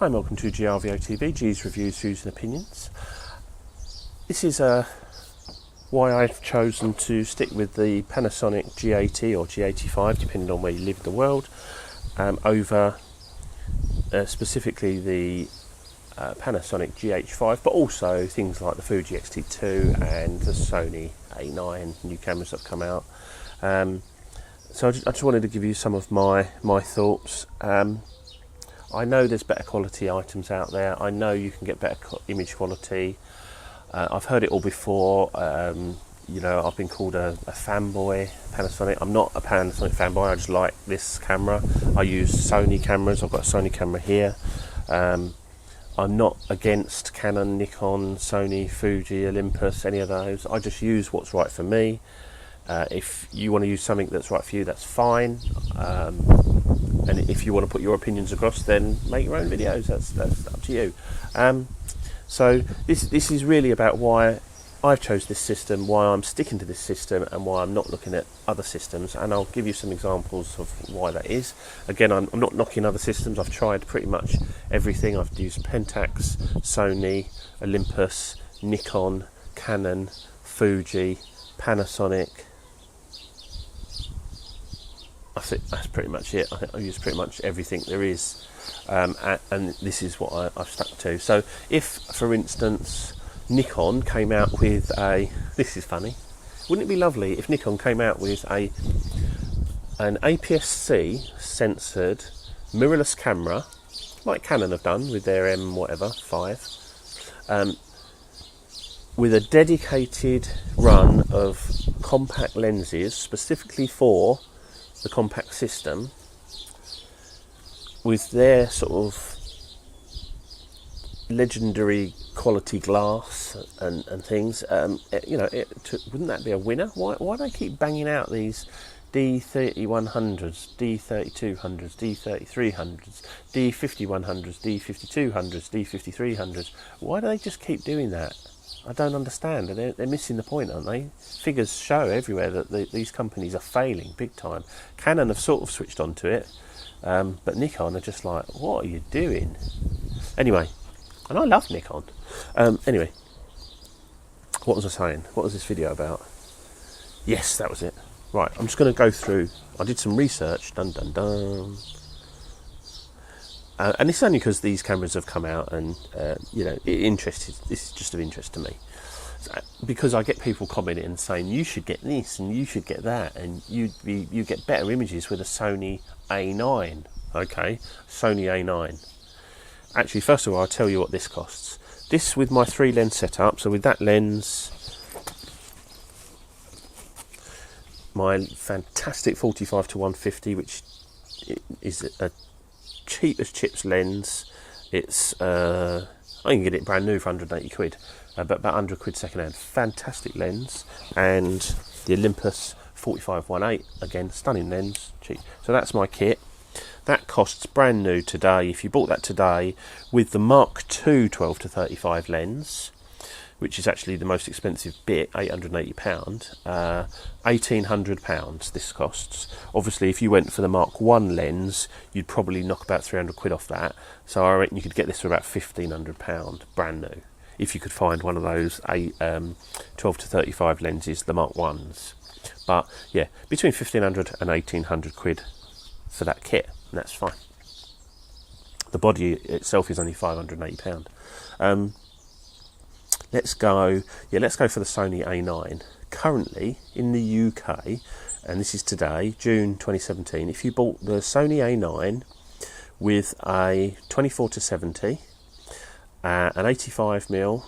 Hi and welcome to GRVO TV, G's Reviews, Views and Opinions. This is why I've chosen to stick with the Panasonic G80 or G85, depending on where you live in the world, over specifically the Panasonic GH5, but also things like the Fuji X-T2 and the Sony A9 new cameras that have come out. So I just wanted to give you some of my thoughts. I know there's better quality items out there. I know you can get better image quality. I've heard it all before. You know, I've been called a fanboy Panasonic. I'm not a Panasonic fanboy. I just like this camera. I use Sony cameras. I've got a Sony camera here. I'm not against Canon, Nikon, Sony, Fuji, Olympus, any of those. I just use what's right for me. If you want to use something that's right for you, that's fine. And if you want to put your opinions across, then make your own videos. That's up to you. So this is really about why I've chose this system, why I'm sticking to this system, and why I'm not looking at other systems. And I'll give you some examples of why that is. Again, I'm not knocking other systems. I've tried pretty much everything. I've used Pentax, Sony, Olympus, Nikon, Canon, Fuji, Panasonic. I think that's pretty much it. I think I use pretty much everything there is, and this is what I've stuck to. So if, for instance, Nikon came out with this is funny, wouldn't it be lovely if Nikon came out with an APS-C censored mirrorless camera, like Canon have done with their M5, with a dedicated run of compact lenses specifically for the compact system, with their sort of legendary quality glass and things. You know, wouldn't that be a winner? Why do they keep banging out these D3100s, D3200s, D3300s, D5100s, D5200s, D5300s? Why do they just keep doing that? I don't understand. They're missing the point, aren't they? Figures show everywhere that these companies are failing big time. Canon have sort of switched onto it, but Nikon are just like, what are you doing? Anyway, and I love Nikon. Anyway, what was I saying? What was this video about? Yes, that was it. Right, I'm just going to go through. I did some research. Dun dun dun. And it's only because these cameras have come out, and you know, this is just of interest to me, because I get people commenting and saying you should get this and you should get that, and you get better images with a Sony A9. Okay, Sony A9. Actually, first of all, I'll tell you what this costs. This with my 3-lens setup. So with that lens, my fantastic 45-150, which is a cheap as chips lens. It's I can get it brand new for 180 quid, but about 100 quid second hand. Fantastic lens. And the Olympus 45-1.8, again, stunning lens, cheap. So that's my kit. That costs brand new today, if you bought that today, with the Mark II 12-35 lens, which is actually the most expensive bit, £880, £1,800 this costs. Obviously, if you went for the Mark I lens, you'd probably knock about 300 quid off that. So I reckon you could get this for about £1,500, brand new, if you could find one of those 12-35 lenses, the Mark Is. But yeah, between 1,500 and 1,800 quid for that kit, and that's fine. The body itself is only £580. Let's go for the Sony A9. Currently in the UK, and this is today, June 2017, if you bought the Sony A9 with a 24-70, an 85mm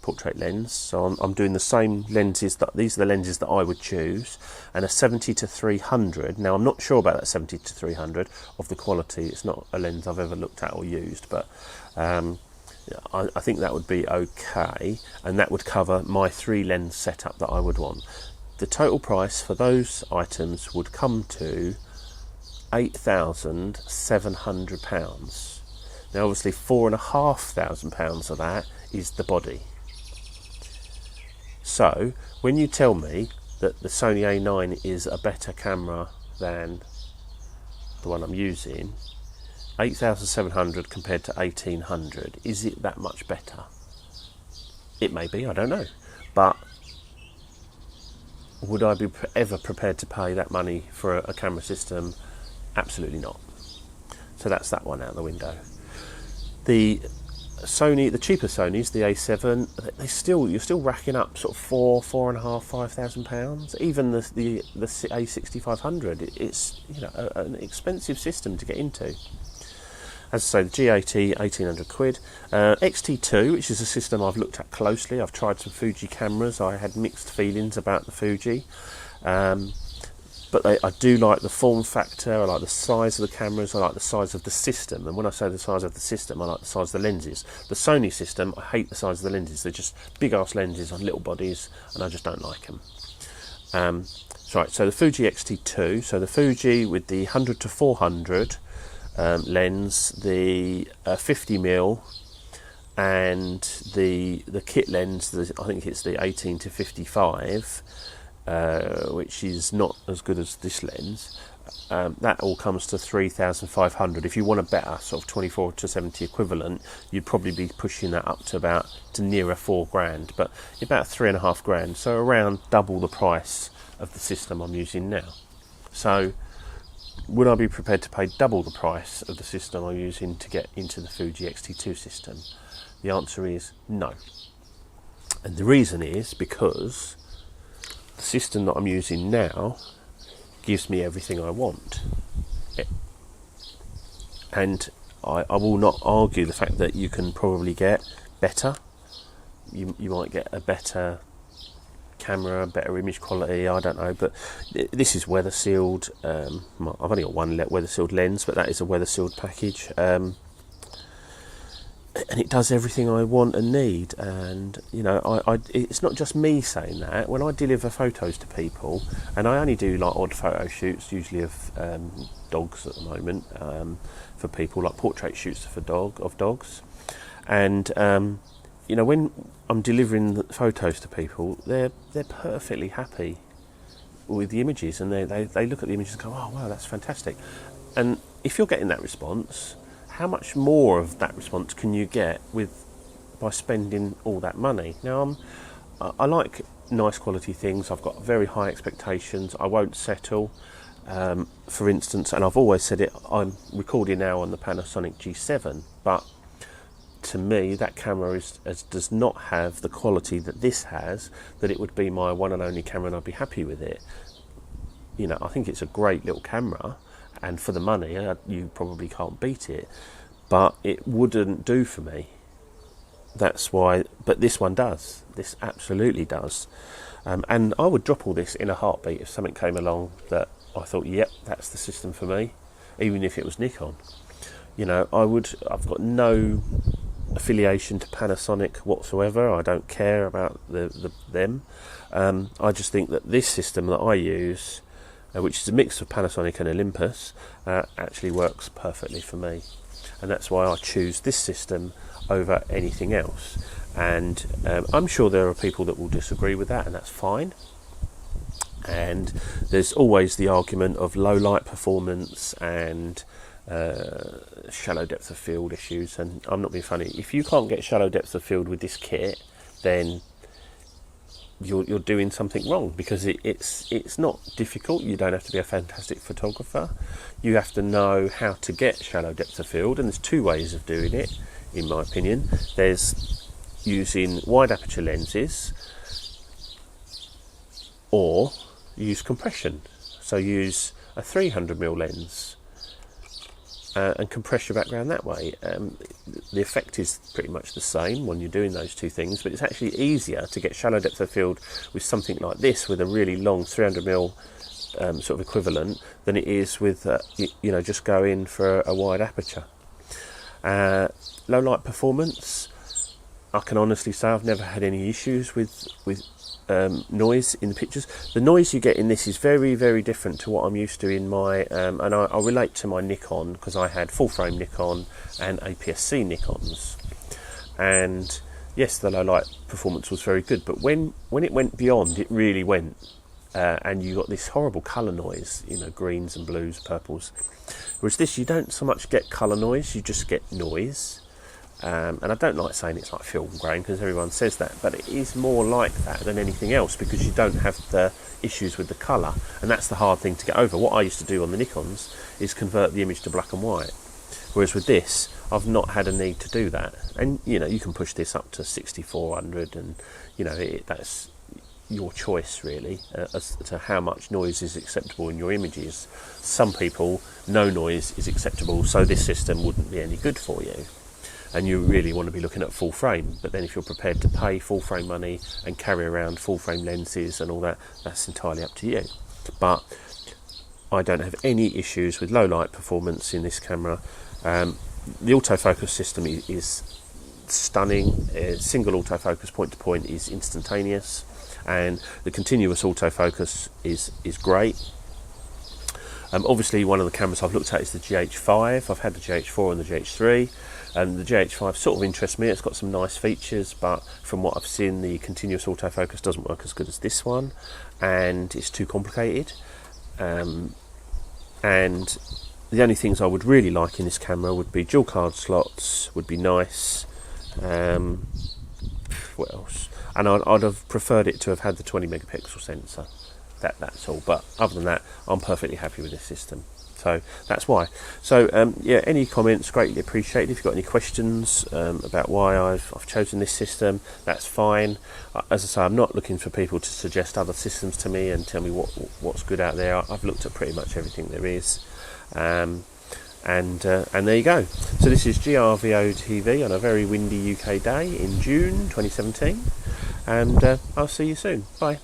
portrait lens, so I'm doing the same lenses, these are the lenses that I would choose, and a 70-300. Now I'm not sure about that 70-300 of the quality. It's not a lens I've ever looked at or used, but I think that would be okay, and that would cover my 3-lens setup that I would want. The total price for those items would come to £8,700. Now obviously £4,500 of that is the body. So when you tell me that the Sony A9 is a better camera than the one I'm using, 8,700 compared to 1,800. Is it that much better? It may be, I don't know. But would I be ever prepared to pay that money for a camera system? Absolutely not. So that's that one out the window. The cheaper Sonys, the A7, you're still racking up sort of £4,500. Even the A6500, it's an expensive system to get into. As I say, the G80, 1,800 quid. XT2, which is a system I've looked at closely. I've tried some Fuji cameras. I had mixed feelings about the Fuji. But I do like the form factor, I like the size of the cameras, I like the size of the system. And when I say the size of the system, I like the size of the lenses. The Sony system, I hate the size of the lenses. They're just big-ass lenses on little bodies, and I just don't like them. So the Fuji XT2, so the Fuji with the 100 to 400 lens, the 50mm, and the kit lens, I think it's the 18 to 55, which is not as good as this lens. That all comes to 3,500. If you want a better sort of 24 to 70 equivalent, you'd probably be pushing that up to nearer £4,000, but about £3,500, so around double the price of the system I'm using now. So would I be prepared to pay double the price of the system I'm using to get into the Fuji XT2 system? The answer is no. And the reason is because the system that I'm using now gives me everything I want. And I will not argue the fact that you can probably get better. You might get a better camera, better image quality, I don't know, but this is weather sealed. I've only got one weather sealed lens, but that is a weather sealed package. And it does everything I want and need. And it's not just me saying that. When I deliver photos to people, and I only do like odd photo shoots, usually of dogs at the moment, for people, like portrait shoots of dogs. And when I'm delivering the photos to people, they're perfectly happy with the images, and they look at the images and go, "Oh wow, that's fantastic." And if you're getting that response, how much more of that response can you get by spending all that money? Now, I like nice quality things. I've got very high expectations. I won't settle. For instance, and I've always said it, I'm recording now on the Panasonic G7, but to me, that camera does not have the quality that this has, that it would be my one and only camera and I'd be happy with it. I think it's a great little camera, and for the money, you probably can't beat it, but it wouldn't do for me. That's why, but this one does. This absolutely does. And I would drop all this in a heartbeat if something came along that I thought, yep, that's the system for me, even if it was Nikon. I've got no affiliation to Panasonic whatsoever. I don't care about them. I just think that this system that I use, which is a mix of Panasonic and Olympus, actually works perfectly for me, and that's why I choose this system over anything else. And I'm sure there are people that will disagree with that, and that's fine. And there's always the argument of low light performance and shallow depth of field issues, and I'm not being funny. If you can't get shallow depth of field with this kit, then you're doing something wrong, because it's not difficult. You don't have to be a fantastic photographer. You have to know how to get shallow depth of field, and there's two ways of doing it, in my opinion. There's using wide aperture lenses, or use compression. So use a 300mm lens and compress your background that way. The effect is pretty much the same when you're doing those two things, but it's actually easier to get shallow depth of field with something like this, with a really long 300mm sort of equivalent, than it is with just go in for a wide aperture. Low light performance, I can honestly say I've never had any issues with noise in the pictures. The noise you get in this is very, very different to what I'm used to in my and I relate to my Nikon, because I had full frame Nikon and APS-C Nikons, and yes, the low light performance was very good, but when it went beyond, it really went. and you got this horrible colour noise, you know, greens and blues, purples. Whereas this, you don't so much get colour noise, you just get noise. And I don't like saying it's like film grain because everyone says that, but it is more like that than anything else because you don't have the issues with the colour, and that's the hard thing to get over. What I used to do on the Nikons is convert the image to black and white, whereas with this I've not had a need to do that. And you know, you can push this up to 6400, and you know, that's your choice really as to how much noise is acceptable in your images. Some people, no noise is acceptable, so this system wouldn't be any good for you, and you really want to be looking at full frame. But then if you're prepared to pay full frame money and carry around full frame lenses and all that, that's entirely up to you. But I don't have any issues with low light performance in this camera. The autofocus system is stunning. Single autofocus point to point is instantaneous, and the continuous autofocus is great. Obviously one of the cameras I've looked at is the GH5. I've had the GH4 and the GH3, and the GH5 sort of interests me. It's got some nice features, but from what I've seen, the continuous autofocus doesn't work as good as this one, and it's too complicated. And the only things I would really like in this camera would be dual card slots, would be nice. What else? And I'd have preferred it to have had the 20 megapixel sensor. That's all. But other than that, I'm perfectly happy with this system. So that's why. So yeah, any comments greatly appreciated. If you've got any questions about why I've chosen this system, that's fine. As I say, I'm not looking for people to suggest other systems to me and tell me what's good out there. I've looked at pretty much everything there is. And there you go. So this is GRVO TV on a very windy UK day in June 2017, and I'll see you soon. Bye.